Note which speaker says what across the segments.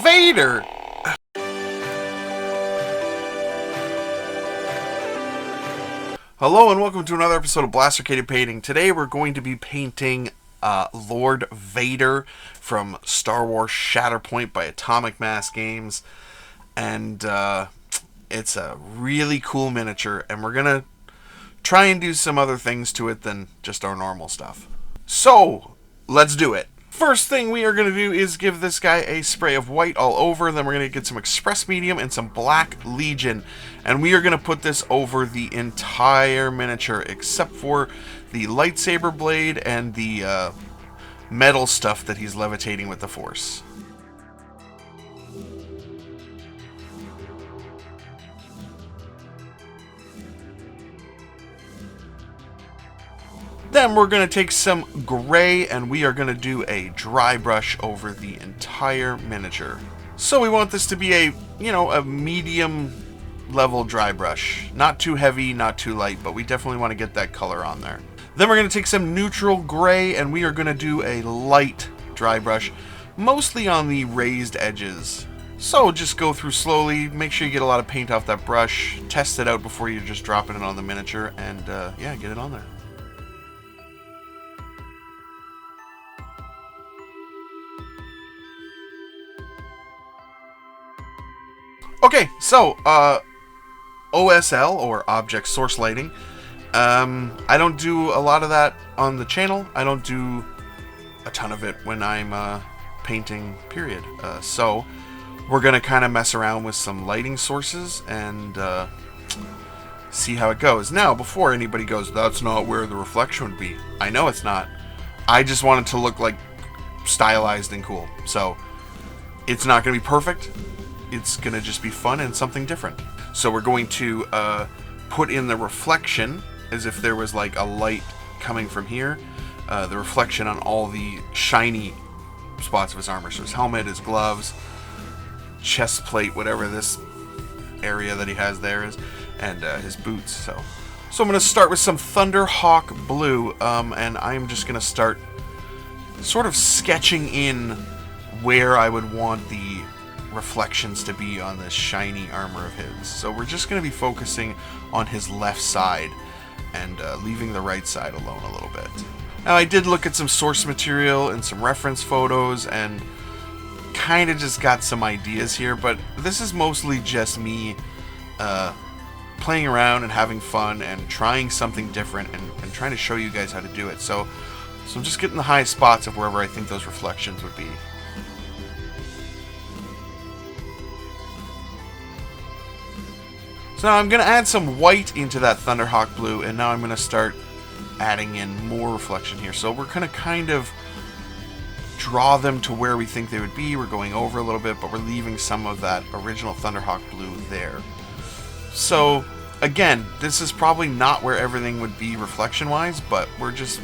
Speaker 1: Vader. Hello and welcome to another episode of Blastercated Painting. Today we're going to be painting Lord Vader from Star Wars Shatterpoint by Atomic Mass Games. And it's a really cool miniature, and we're going to try and do some other things to it than just our normal stuff. So, let's do it. First thing we are going to do is give this guy a spray of white all over, then we're going to get some Express Medium and some Black Legion, and we are going to put this over the entire miniature except for the lightsaber blade and the metal stuff that he's levitating with the Force. Then we're going to take some gray and we are going to do a dry brush over the entire miniature. So we want this to be a medium level dry brush. Not too heavy, not too light, but we definitely want to get that color on there. Then we're going to take some neutral gray and we are going to do a light dry brush, mostly on the raised edges. So just go through slowly, make sure you get a lot of paint off that brush, test it out before you're just dropping it on the miniature, and yeah, get it on there. Okay, so, OSL, or Object Source Lighting. I don't do a lot of that on the channel. I don't do a ton of it when I'm painting, period. So, we're going to kind of mess around with some lighting sources and see how it goes. Now, before anybody goes, that's not where the reflection would be. I know it's not. I just want it to look like stylized and cool. So, it's not going to be perfect. It's going to just be fun and something different. So we're going to put in the reflection as if there was like a light coming from here. The reflection on all the shiny spots of his armor. So his helmet, his gloves, chest plate, whatever this area that he has there is, and his boots. So I'm going to start with some Thunderhawk blue, and I'm just going to start sort of sketching in where I would want the reflections to be on this shiny armor of his. So we're just going to be focusing on his left side and leaving the right side alone a little bit. Now I did look at some source material and some reference photos and kind of just got some ideas here, but this is mostly just me playing around and having fun and trying something different and trying to show you guys how to do it. So I'm just getting the high spots of wherever I think those reflections would be. So now I'm going to add some white into that Thunderhawk blue, and now I'm going to start adding in more reflection here. So we're going to kind of draw them to where we think they would be. We're going over a little bit, but we're leaving some of that original Thunderhawk blue there. So again, this is probably not where everything would be reflection-wise, but we're just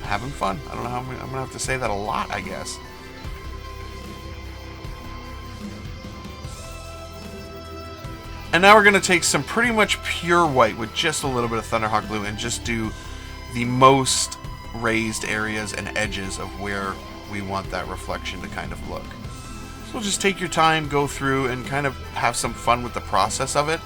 Speaker 1: having fun. I don't know how I'm going to have to say that a lot, I guess. And now we're going to take some pretty much pure white with just a little bit of Thunderhawk blue and just do the most raised areas and edges of where we want that reflection to kind of look. So just take your time, go through, and kind of have some fun with the process of it.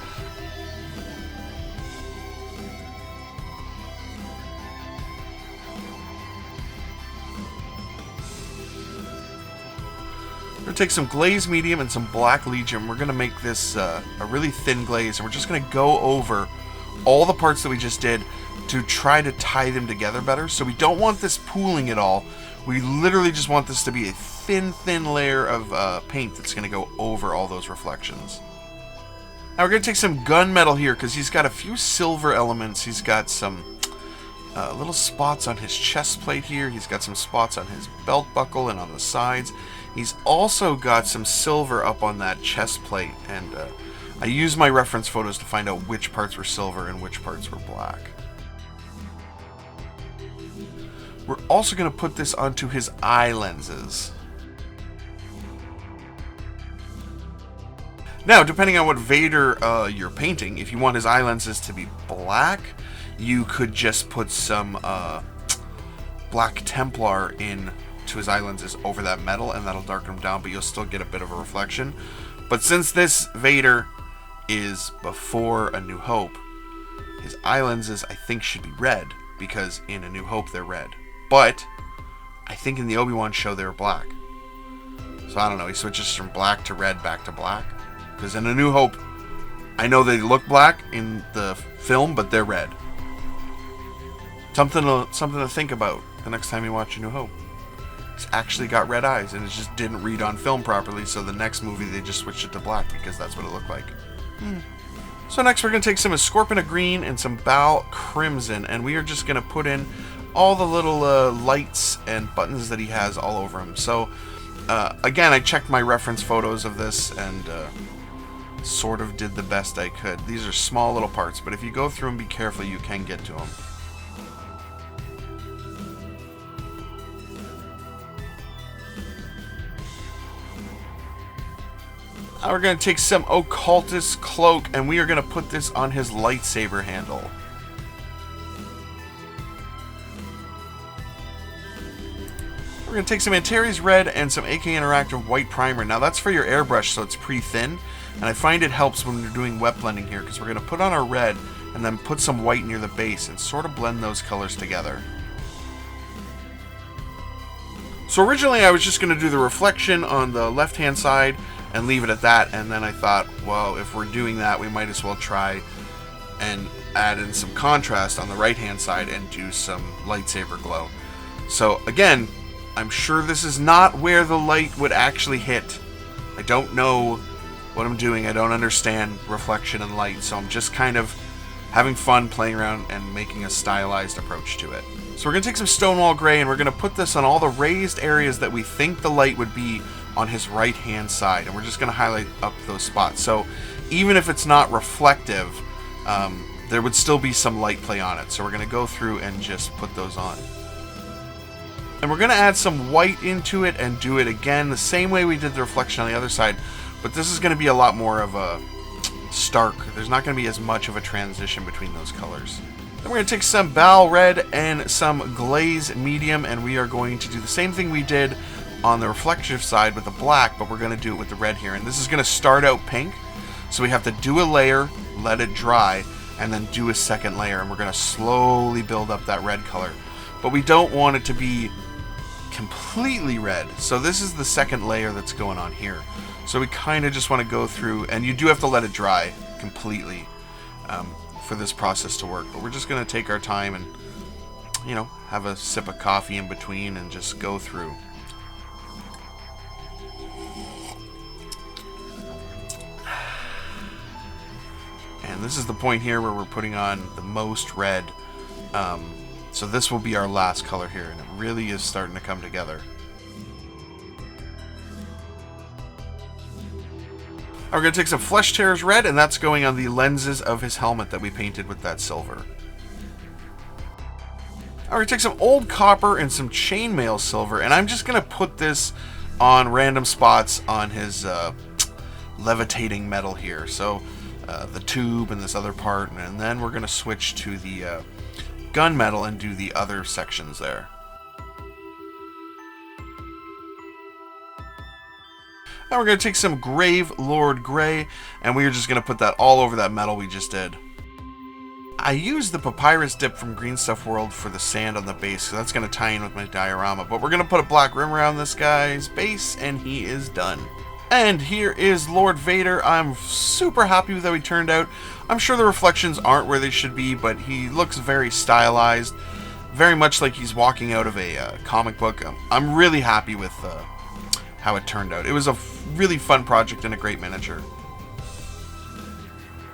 Speaker 1: We're going to take some Glaze Medium and some Black Legion. We're going to make this a really thin glaze, and we're just going to go over all the parts that we just did to try to tie them together better. So we don't want this pooling at all. We literally just want this to be a thin layer of paint that's going to go over all those reflections. Now we're going to take some gunmetal here because he's got a few silver elements. He's got some little spots on his chest plate here. He's got some spots on his belt buckle and on the sides. He's also got some silver up on that chest plate, and I used my reference photos to find out which parts were silver and which parts were black. We're also going to put this onto his eye lenses. Now, depending on what Vader you're painting, if you want his eye lenses to be black, you could just put some black Templar in to his eye lenses over that metal, and that'll darken him down, but you'll still get a bit of a reflection. But since this Vader is before A New Hope, his eye lenses, I think, should be red, because in A New Hope they're red. But I think in the Obi-Wan show they were black. So I don't know, he switches from black to red back to black. Because in A New Hope, I know they look black in the film, but they're red. Something to think about the next time you watch A New Hope. He's actually got red eyes, and it just didn't read on film properly, so the next movie they just switched it to black because that's what it looked like. So next we're going to take some Scorpina Green and some Bal Crimson, and we are just going to put in all the little lights and buttons that he has all over him. So again, I checked my reference photos of this and sort of did the best I could. These are small little parts, but if you go through and be careful, you can get to them. Now we're going to take some Occultist Cloak, and we are going to put this on his lightsaber handle. We're going to take some Antares Red and some AK Interactive White Primer. Now that's for your airbrush, so it's pretty thin, and I find it helps when you're doing wet blending here, because we're going to put on our red and then put some white near the base and sort of blend those colors together. So originally I was just going to do the reflection on the left-hand side and leave it at that, and then I thought, well, if we're doing that, we might as well try and add in some contrast on the right-hand side and do some lightsaber glow. So again, I'm sure this is not where the light would actually hit. I don't know what I'm doing. I don't understand reflection and light, so I'm just kind of having fun playing around and making a stylized approach to it. So we're going to take some Stonewall Gray, and we're going to put this on all the raised areas that we think the light would be on his right-hand side, and we're just going to highlight up those spots. So even if it's not reflective, there would still be some light play on it. So we're going to go through and just put those on. And we're going to add some white into it and do it again the same way we did the reflection on the other side, but this is going to be a lot more of a stark. There's not going to be as much of a transition between those colors. Then we're going to take some Bal Red and some Glaze Medium, and we are going to do the same thing we did on the reflective side with the black, but we're going to do it with the red here. And this is going to start out pink, so we have to do a layer, let it dry, and then do a second layer, and we're going to slowly build up that red color. But we don't want it to be completely red, so this is the second layer that's going on here. So we kind of just want to go through, and you do have to let it dry completely for this process to work, but we're just going to take our time and, you know, have a sip of coffee in between and just go through. And this is the point here where we're putting on the most red. So this will be our last color here, and it really is starting to come together. We're going to take some Flesh Tears Red, and that's going on the lenses of his helmet that we painted with that silver. We're going to take some Old Copper and some Chainmail Silver, and I'm just going to put this on random spots on his levitating metal here. So the tube and this other part, and then we're going to switch to the gunmetal and do the other sections there. Now we're going to take some Grave Lord Gray, and we're just going to put that all over that metal we just did. I used the Papyrus Dip from Green Stuff World for the sand on the base, so that's going to tie in with my diorama. But we're going to put a black rim around this guy's base, and he is done. And here is Lord Vader. I'm super happy with how he turned out. I'm sure the reflections aren't where they should be, but he looks very stylized, very much like he's walking out of a comic book. I'm really happy with how it turned out. It was a really fun project and a great miniature.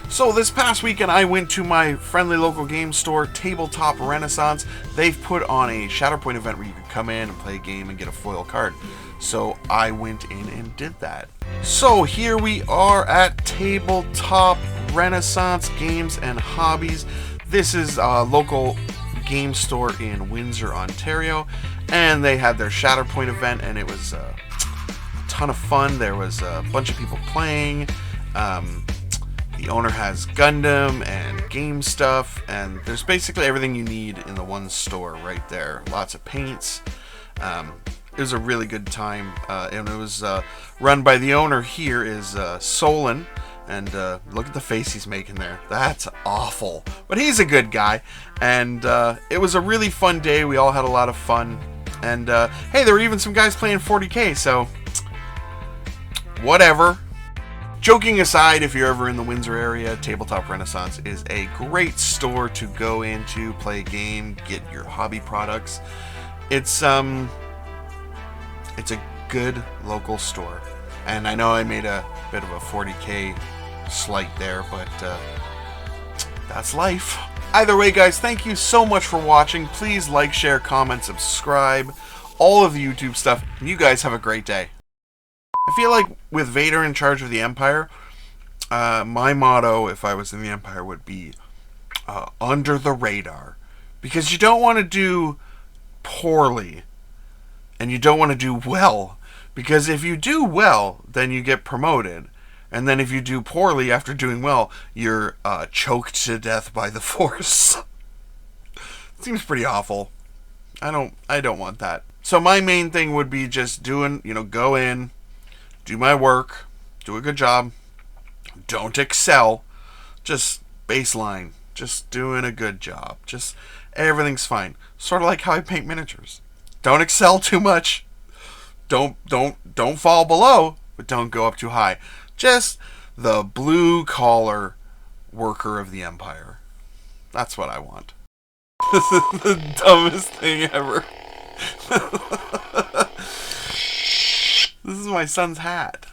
Speaker 1: So this past weekend I went to my friendly local game store, Tabletop Renaissance. They've put on a Shatterpoint event where you could come in and play a game and get a foil card. So I went in and did that. So here we are at Tabletop Renaissance Games and Hobbies. This is a local game store in Windsor, Ontario, and they had their Shatterpoint event, and it was a ton of fun. There was a bunch of people playing. The owner has Gundam and game stuff, and there's basically everything you need in the one store right there. Lots of paints. It was a really good time, and it was run by the owner here is Solon, and look at the face he's making there. That's awful, but he's a good guy, and it was a really fun day. We all had a lot of fun, and hey, there were even some guys playing 40K, so whatever. Joking aside, if you're ever in the Windsor area, Tabletop Renaissance is a great store to go into, play a game, get your hobby products. It's a good local store, and I know I made a bit of a 40K slight there, but that's life. Either way, guys, thank you so much for watching. Please like, share, comment, subscribe, all of the YouTube stuff, and you guys have a great day. I feel like with Vader in charge of the Empire, my motto, if I was in the Empire, would be under the radar. Because you don't want to do poorly, and you don't want to do well. Because if you do well, then you get promoted. And then if you do poorly after doing well, you're choked to death by the Force. Seems pretty awful. I don't want that. So my main thing would be just doing, go in, do my work, do a good job, don't excel, just baseline, just doing a good job, just everything's fine. Sort of like how I paint miniatures. Don't excel too much, don't fall below, but don't go up too high. Just the blue collar worker of the Empire. That's what I want. This is the dumbest thing ever. This is my son's hat.